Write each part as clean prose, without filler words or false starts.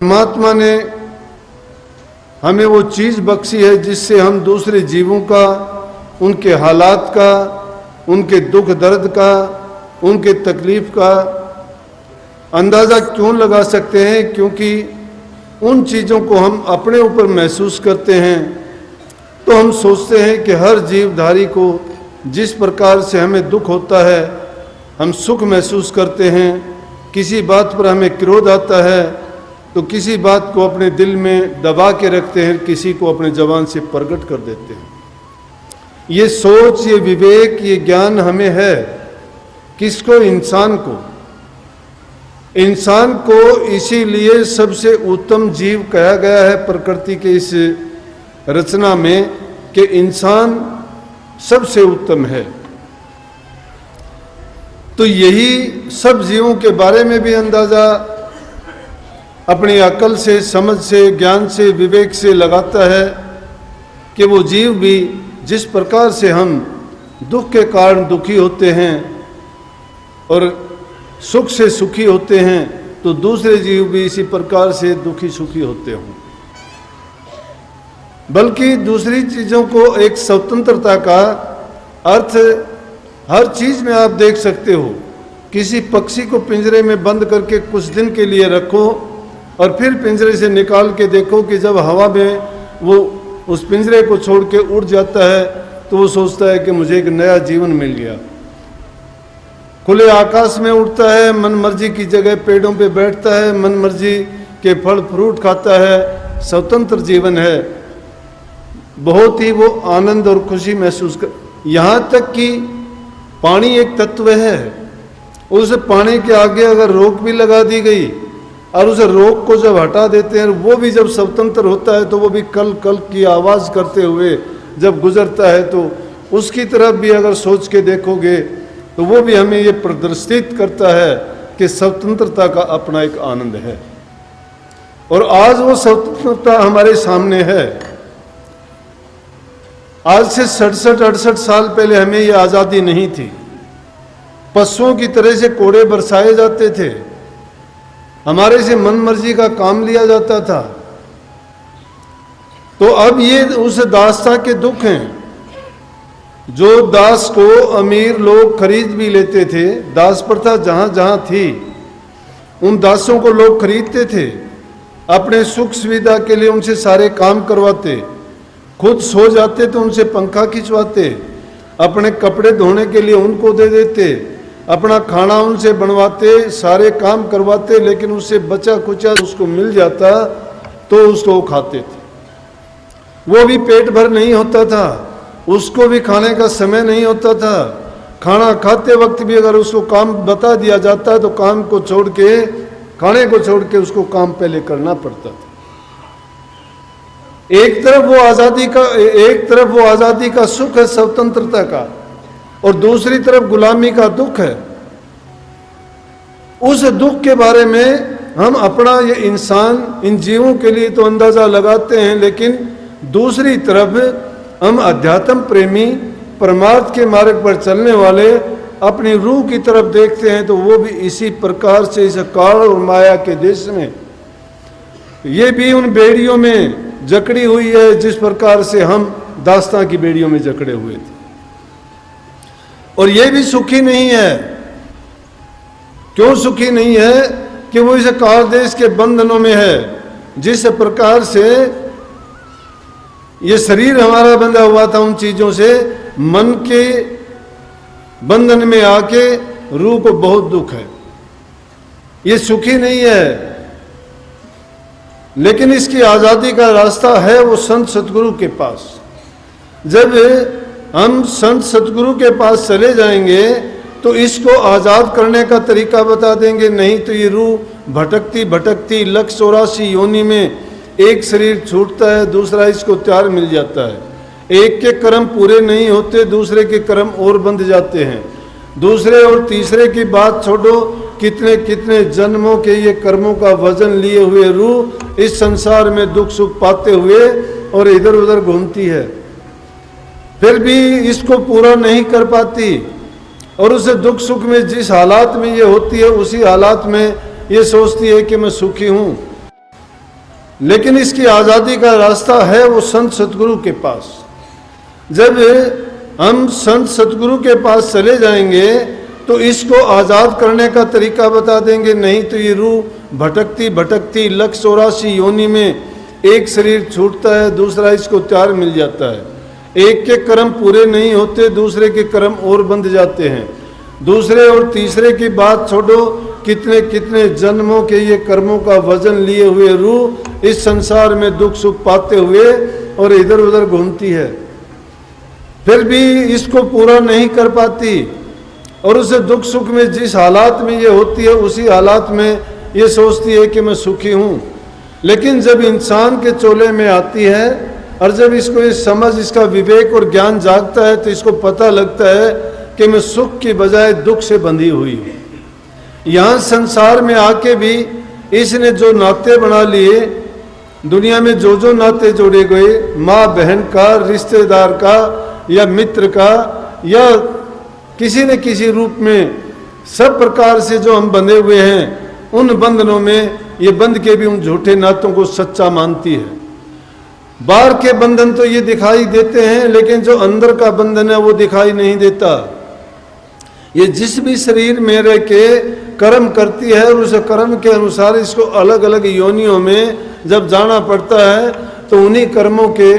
परमात्मा ने हमें वो चीज़ बख्शी है जिससे हम दूसरे जीवों का, उनके हालात का, उनके दुख दर्द का, उनके तकलीफ का अंदाज़ा क्यों लगा सकते हैं, क्योंकि उन चीज़ों को हम अपने ऊपर महसूस करते हैं। तो हम सोचते हैं कि हर जीवधारी को जिस प्रकार से हमें दुख होता है, हम सुख महसूस करते हैं। किसी बात पर हमें क्रोध आता है तो किसी बात को अपने दिल में दबा के रखते हैं, किसी को अपने जबान से प्रकट कर देते हैं। ये सोच, ये विवेक, ये ज्ञान हमें है। किसको? इंसान को। इंसान को इसीलिए सबसे उत्तम जीव कहा गया है प्रकृति के इस रचना में कि इंसान सबसे उत्तम है। तो यही सब जीवों के बारे में भी अंदाजा अपनी अकल से, समझ से, ज्ञान से, विवेक से लगाता है कि वो जीव भी जिस प्रकार से हम दुख के कारण दुखी होते हैं और सुख से सुखी होते हैं, तो दूसरे जीव भी इसी प्रकार से दुखी सुखी होते हों। बल्कि दूसरी चीज़ों को एक स्वतंत्रता का अर्थ हर चीज़ में आप देख सकते हो। किसी पक्षी को पिंजरे में बंद करके कुछ दिन के लिए रखो और फिर पिंजरे से निकाल के देखो कि जब हवा में वो उस पिंजरे को छोड़ के उड़ जाता है तो वो सोचता है कि मुझे एक नया जीवन मिल गया। खुले आकाश में उड़ता है, मन मर्जी की जगह पेड़ों पे बैठता है, मन मर्जी के फल फ्रूट खाता है, स्वतंत्र जीवन है। बहुत ही वो आनंद और खुशी महसूस कर। यहाँ तक कि पानी एक तत्व है, उस पानी के आगे अगर रोक भी लगा दी गई और उस रोक को जब हटा देते हैं, वो भी जब स्वतंत्र होता है तो वो भी कल कल की आवाज़ करते हुए जब गुजरता है, तो उसकी तरफ भी अगर सोच के देखोगे तो वो भी हमें ये प्रदर्शित करता है कि स्वतंत्रता का अपना एक आनंद है। और आज वो स्वतंत्रता हमारे सामने है। आज से 67-68 साल पहले हमें ये आज़ादी नहीं थी। पशुओं की तरह से कोड़े बरसाए जाते थे, हमारे से मन मर्जी का काम लिया जाता था। तो अब ये उस दासता के दुख हैं। जो दास को अमीर लोग खरीद भी लेते थे, दास प्रथा जहां जहां थी, उन दासों को लोग खरीदते थे, अपने सुख सुविधा के लिए उनसे सारे काम करवाते, खुद सो जाते तो उनसे पंखा खिंचवाते, अपने कपड़े धोने के लिए उनको दे देते, अपना खाना उनसे बनवाते, सारे काम करवाते, लेकिन उससे बचा खुचा उसको मिल जाता तो उसको वो खाते थे। वो भी पेट भर नहीं होता था, उसको भी खाने का समय नहीं होता था। खाना खाते वक्त भी अगर उसको काम बता दिया जाता है तो काम को छोड़ के, खाने को छोड़ के उसको काम पहले करना पड़ता था। एक तरफ वो आज़ादी का सुख है स्वतंत्रता का, और दूसरी तरफ गुलामी का दुख है। उस दुख के बारे में हम अपना ये इंसान, इन जीवों के लिए तो अंदाजा लगाते हैं, लेकिन दूसरी तरफ हम अध्यात्म प्रेमी, परमार्थ के मार्ग पर चलने वाले अपनी रूह की तरफ देखते हैं तो वो भी इसी प्रकार से इस काल और माया के देश में ये भी उन बेड़ियों में जकड़ी हुई है जिस प्रकार से हम दास्तां की बेड़ियों में जकड़े हुए थे। और ये भी सुखी नहीं है। क्यों सुखी नहीं है? कि वो इस काल देश के बंधनों में है। जिस प्रकार से ये शरीर हमारा बंधा हुआ था उन चीजों से, मन के बंधन में आके रूह को बहुत दुख है। ये सुखी नहीं है। लेकिन इसकी आज़ादी का रास्ता है वो संत सतगुरु के पास। जब हम संत सतगुरु के पास चले जाएंगे तो इसको आज़ाद करने का तरीका बता देंगे। नहीं तो ये रूह भटकती भटकती 184 योनि में एक शरीर छूटता है, दूसरा इसको त्याग मिल जाता है। एक के कर्म पूरे नहीं होते, दूसरे के कर्म और बंध जाते हैं। दूसरे और तीसरे की बात छोड़ो, कितने कितने जन्मों के ये कर्मों का वजन लिए हुए रूह इस संसार में दुख सुख पाते हुए और इधर उधर घूमती है, फिर भी इसको पूरा नहीं कर पाती। और उस दुख सुख में जिस हालात में ये होती है, उसी हालात में ये सोचती है कि मैं सुखी हूँ। लेकिन इसकी आज़ादी का रास्ता है वो संत सतगुरु के पास। जब हम संत सतगुरु के पास चले जाएंगे तो इसको आज़ाद करने का तरीका बता देंगे। नहीं तो ये रूह भटकती भटकती 184 योनि में एक शरीर छूटता है, दूसरा इसको त्याग मिल जाता है। एक के कर्म पूरे नहीं होते, दूसरे के कर्म और बंध जाते हैं। दूसरे और तीसरे की बात छोड़ो, कितने कितने जन्मों के ये कर्मों का वजन लिए हुए रूह इस संसार में दुख सुख पाते हुए और इधर उधर घूमती है, फिर भी इसको पूरा नहीं कर पाती। और उसे दुख सुख में जिस हालात में ये होती है उसी हालात में ये सोचती है कि मैं सुखी हूँ। लेकिन जब इंसान के चोले में आती है और जब इसको ये समझ, इसका विवेक और ज्ञान जागता है तो इसको पता लगता है कि मैं सुख की बजाय दुख से बंधी हुई हूँ। यहाँ संसार में आके भी इसने जो नाते बना लिए, दुनिया में जो जो नाते जोड़े गए, माँ बहन का, रिश्तेदार का या मित्र का या किसी न किसी रूप में, सब प्रकार से जो हम बंधे हुए हैं, उन बंधनों में ये बंध के भी उन झूठे नातों को सच्चा मानती है। बाहर के बंधन तो ये दिखाई देते हैं, लेकिन जो अंदर का बंधन है वो दिखाई नहीं देता। ये जिस भी शरीर में रह के कर्म करती है और उस कर्म के अनुसार इसको अलग अलग योनियों में जब जाना पड़ता है तो उन्हीं कर्मों के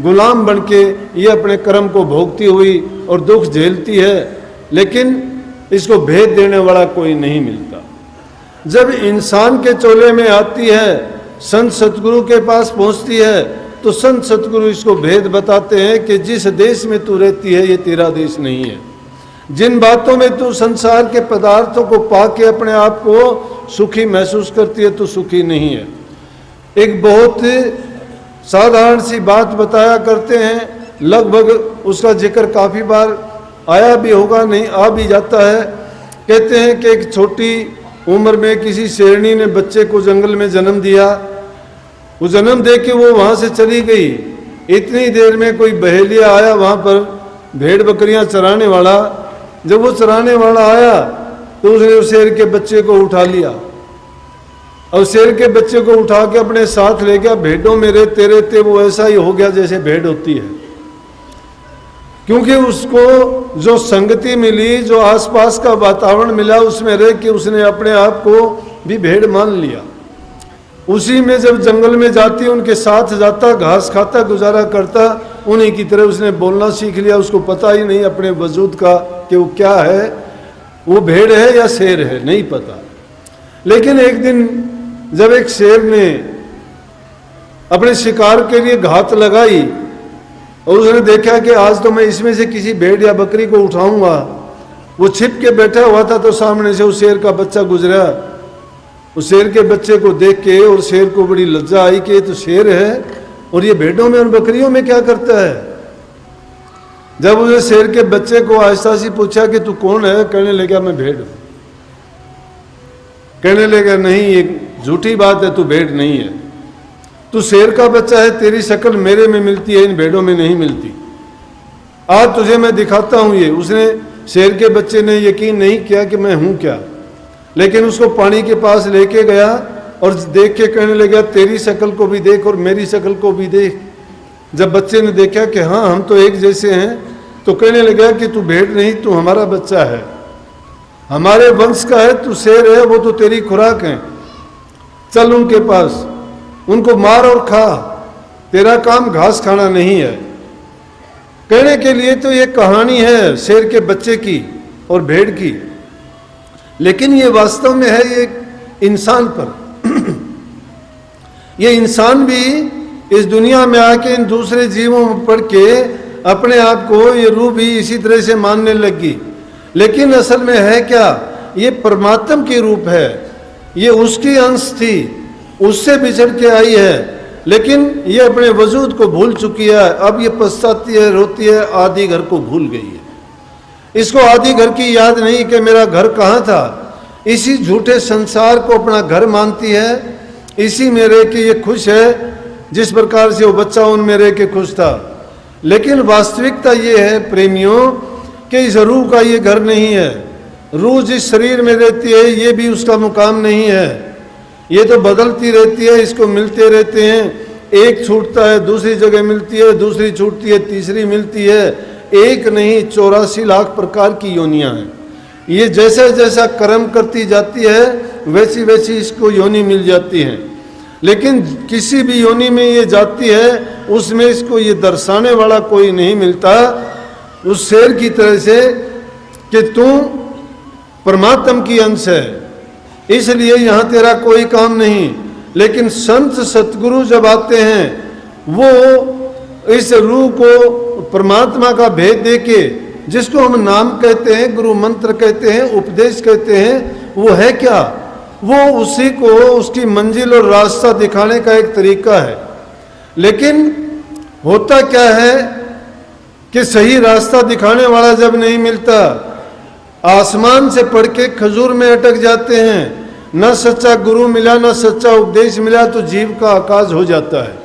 गुलाम बन के ये अपने कर्म को भोगती हुई और दुख झेलती है, लेकिन इसको भेद देने वाला कोई नहीं मिलता। जब इंसान के चोले में आती है, संत सतगुरु के पास पहुंचती है, तो संत सतगुरु इसको भेद बताते हैं कि जिस देश में तू रहती है ये तेरा देश नहीं है। जिन बातों में तू संसार के पदार्थों को पाके अपने आप को सुखी महसूस करती है तो सुखी नहीं है। एक बहुत साधारण सी बात बताया करते हैं, लगभग उसका जिक्र काफ़ी बार आया भी होगा, नहीं आ भी जाता है। कहते हैं कि एक छोटी उम्र में किसी शेरनी ने बच्चे को जंगल में जन्म दिया। वो जन्म दे के वो वहाँ से चली गई। इतनी देर में कोई बहेलिया आया वहाँ पर, भेड़ बकरियाँ चराने वाला। जब वो चराने वाला आया तो उसने उस शेर के बच्चे को उठा लिया और शेर के बच्चे को उठा के अपने साथ ले गया। भेड़ों में रहते रहते वो ऐसा ही हो गया जैसे भेड़ होती है, क्योंकि उसको जो संगति मिली, जो आसपास का वातावरण मिला, उसमें रह के उसने अपने आप को भी भेड़ मान लिया। उसी में जब जंगल में जाती, उनके साथ जाता, घास खाता, गुजारा करता, उन्हीं की तरह उसने बोलना सीख लिया। उसको पता ही नहीं अपने वजूद का कि वो क्या है, वो भेड़ है या शेर है, नहीं पता। लेकिन एक दिन जब एक शेर ने अपने शिकार के लिए घात लगाई और उसने देखा कि आज तो मैं इसमें से किसी भेड़ या बकरी को उठाऊंगा, वो छिप के बैठा हुआ था तो सामने से उस शेर का बच्चा गुजरा। उस शेर के बच्चे को देख के और शेर को बड़ी लज्जा आई कि तो शेर है और ये भेड़ों में और बकरियों में क्या करता है। जब उसने शेर के बच्चे को आहिस्ता से पूछा कि तू कौन है, कहने लगा मैं भेड़ हूं। कहने लगा नहीं, ये झूठी बात है, तू भेड़ नहीं है, तू शेर का बच्चा है, तेरी शक्ल मेरे में मिलती है, इन भेड़ों में नहीं मिलती। आज तुझे मैं दिखाता हूं ये। उसने, शेर के बच्चे ने यकीन नहीं किया कि मैं हूं क्या, लेकिन उसको पानी के पास लेके गया और देख के कहने लगा तेरी शक्ल को भी देख और मेरी शक्ल को भी देख। जब बच्चे ने देखा कि हाँ हम तो एक जैसे हैं, तो कहने लगा कि तू भेड़ नहीं, तू हमारा बच्चा है, हमारे वंश का है, तू शेर है, वो तो तेरी खुराक है। चल उनके पास, उनको मार और खा, तेरा काम घास खाना नहीं है। कहने के लिए तो ये कहानी है शेर के बच्चे की और भेड़ की, लेकिन ये वास्तव में है ये इंसान पर। ये इंसान भी इस दुनिया में आके इन दूसरे जीवों में पढ़ के अपने आप को, ये रूह भी इसी तरह से मानने लगी। लेकिन असल में है क्या, ये परमात्मा की रूप है, ये उसकी अंश थी, उससे बिछड़ के आई है, लेकिन ये अपने वजूद को भूल चुकी है। अब ये पछताती है, रोती है, आदि घर को भूल गई है। इसको आदि घर की याद नहीं कि मेरा घर कहाँ था। इसी झूठे संसार को अपना घर मानती है, इसी में रह के ये खुश है जिस प्रकार से वो बच्चा उनमें रह के खुश था। लेकिन वास्तविकता ये है प्रेमियों कि इस रूह का ये घर नहीं है। रूह जिस शरीर में रहती है ये भी उसका मुकाम नहीं है। ये तो बदलती रहती है, इसको मिलते रहते हैं, एक छूटता है, दूसरी जगह मिलती है, दूसरी छूटती है, तीसरी मिलती है। एक नहीं 84 लाख प्रकार की योनियां हैं। ये जैसा जैसा कर्म करती जाती है वैसी वैसी इसको योनि मिल जाती है। लेकिन किसी भी योनि में ये जाती है उसमें इसको ये दर्शाने वाला कोई नहीं मिलता, उस शेर की तरह से कि तू परमात्मा की अंश है, इसलिए यहाँ तेरा कोई काम नहीं। लेकिन संत सतगुरु जब आते हैं वो इस रूह को परमात्मा का भेद देके, जिसको हम नाम कहते हैं, गुरु मंत्र कहते हैं, उपदेश कहते हैं, वो है क्या? वो उसी को उसकी मंजिल और रास्ता दिखाने का एक तरीका है। लेकिन होता क्या है कि सही रास्ता दिखाने वाला जब नहीं मिलता, आसमान से पढ़ के खजूर में अटक जाते हैं, न सच्चा गुरु मिला न सच्चा उपदेश मिला, तो जीव का आकाश हो जाता है।